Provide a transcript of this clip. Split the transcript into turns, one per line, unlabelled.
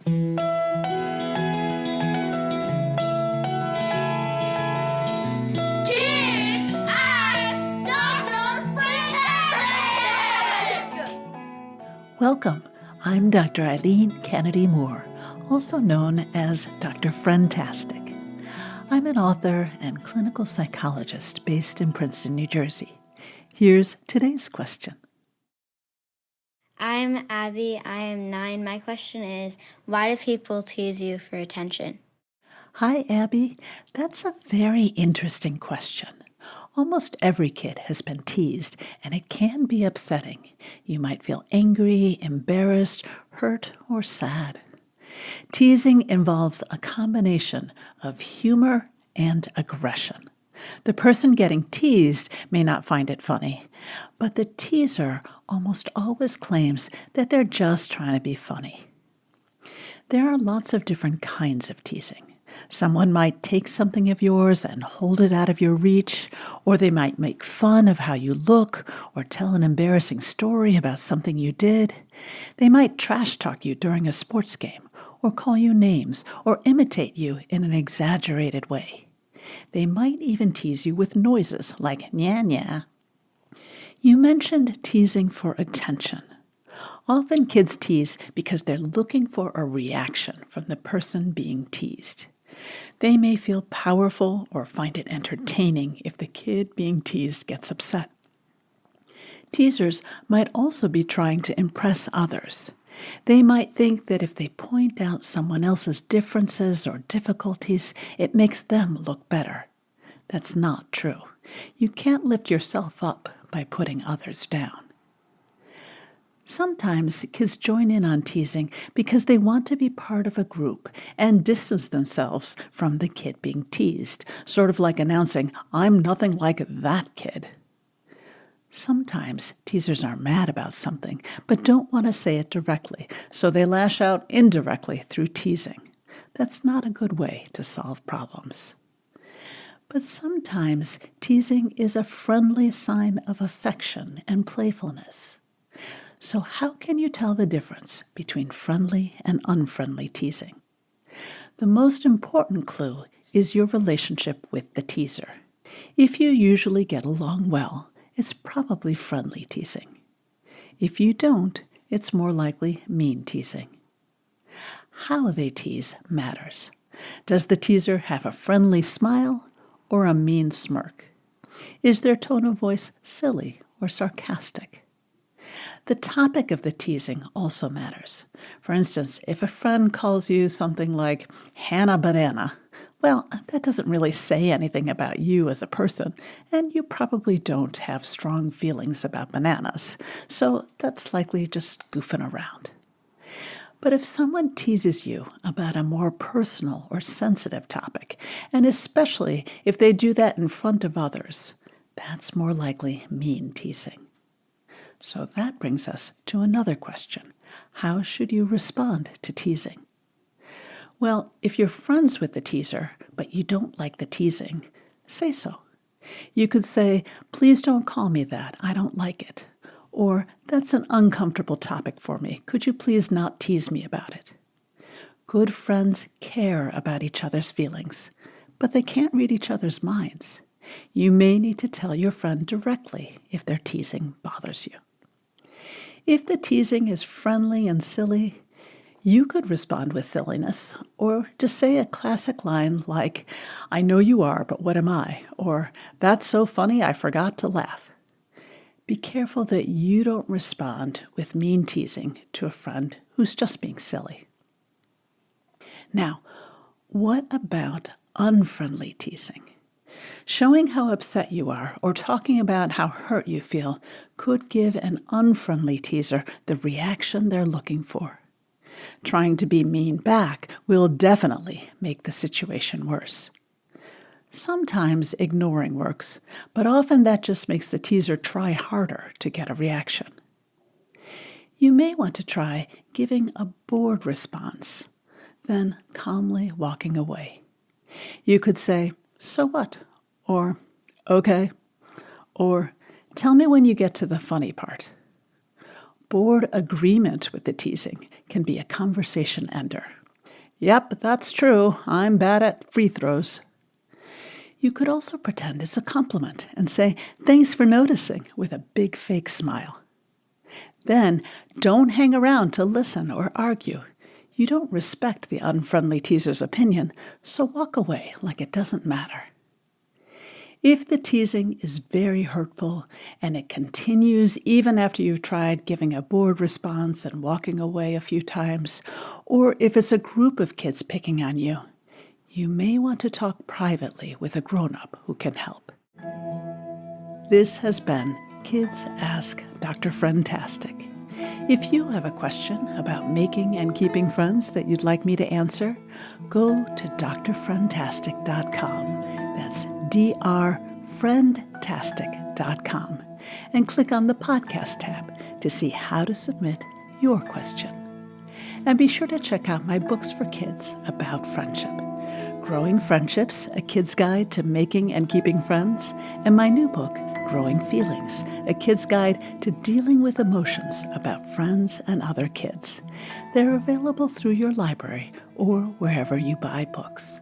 Kids Ask Dr. Frank!
Welcome. I'm Dr. Eileen Kennedy Moore, also known as Dr. Friendtastic. I'm an author and clinical psychologist based in Princeton, New Jersey. Here's today's question.
I'm Abby. I am 9. My question is, why do people tease you for attention?
Hi, Abby. That's a very interesting question. Almost every kid has been teased, and it can be upsetting. You might feel angry, embarrassed, hurt, or sad. Teasing involves a combination of humor and aggression. The person getting teased may not find it funny, but the teaser almost always claims that they're just trying to be funny. There are lots of different kinds of teasing. Someone might take something of yours and hold it out of your reach, or they might make fun of how you look or tell an embarrassing story about something you did. They might trash talk you during a sports game, or call you names, or imitate you in an exaggerated way. They might even tease you with noises like nya nya. You mentioned teasing for attention. Often kids tease because they're looking for a reaction from the person being teased. They may feel powerful or find it entertaining if the kid being teased gets upset. Teasers might also be trying to impress others. They might think that if they point out someone else's differences or difficulties, it makes them look better. That's not true. You can't lift yourself up by putting others down. Sometimes kids join in on teasing because they want to be part of a group and distance themselves from the kid being teased, sort of like announcing, "I'm nothing like that kid." Sometimes teasers are mad about something, but don't want to say it directly, so they lash out indirectly through teasing. That's not a good way to solve problems. But sometimes teasing is a friendly sign of affection and playfulness. So how can you tell the difference between friendly and unfriendly teasing? The most important clue is your relationship with the teaser. If you usually get along well, it's probably friendly teasing. If you don't, it's more likely mean teasing. How they tease matters. Does the teaser have a friendly smile or a mean smirk? Is their tone of voice silly or sarcastic? The topic of the teasing also matters. For instance, if a friend calls you something like Hannah Banana, well, that doesn't really say anything about you as a person, and you probably don't have strong feelings about bananas, so that's likely just goofing around. But if someone teases you about a more personal or sensitive topic, and especially if they do that in front of others, that's more likely mean teasing. So that brings us to another question. How should you respond to teasing? Well, if you're friends with the teaser, but you don't like the teasing, say so. You could say, "Please don't call me that. I don't like it." Or, "That's an uncomfortable topic for me. Could you please not tease me about it?" Good friends care about each other's feelings, but they can't read each other's minds. You may need to tell your friend directly if their teasing bothers you. If the teasing is friendly and silly, you could respond with silliness, or just say a classic line like, "I know you are, but what am I?" Or, "That's so funny, I forgot to laugh." Be careful that you don't respond with mean teasing to a friend who's just being silly. Now, what about unfriendly teasing? Showing how upset you are or talking about how hurt you feel could give an unfriendly teaser the reaction they're looking for. Trying to be mean back will definitely make the situation worse. Sometimes ignoring works, but often that just makes the teaser try harder to get a reaction. You may want to try giving a bored response, then calmly walking away. You could say, "So what?" Or, "Okay," or "Tell me when you get to the funny part." Bored agreement with the teasing can be a conversation ender. Yep, that's true. I'm bad at free throws. You could also pretend it's a compliment and say, thanks for noticing, with a big fake smile. Then, don't hang around to listen or argue. You don't respect the unfriendly teaser's opinion, so walk away like it doesn't matter. If the teasing is very hurtful and it continues even after you've tried giving a bored response and walking away a few times, or if it's a group of kids picking on you, you may want to talk privately with a grown-up who can help. This has been Kids Ask Dr. Friendtastic. If you have a question about making and keeping friends that you'd like me to answer, go to drfriendtastic.com. That's drfriendtastic.com, and click on the podcast tab to see how to submit your question. And be sure to check out my books for kids about friendship. Growing Friendships, a kid's guide to making and keeping friends, and my new book, Growing Feelings, a kid's guide to dealing with emotions about friends and other kids. They're available through your library or wherever you buy books.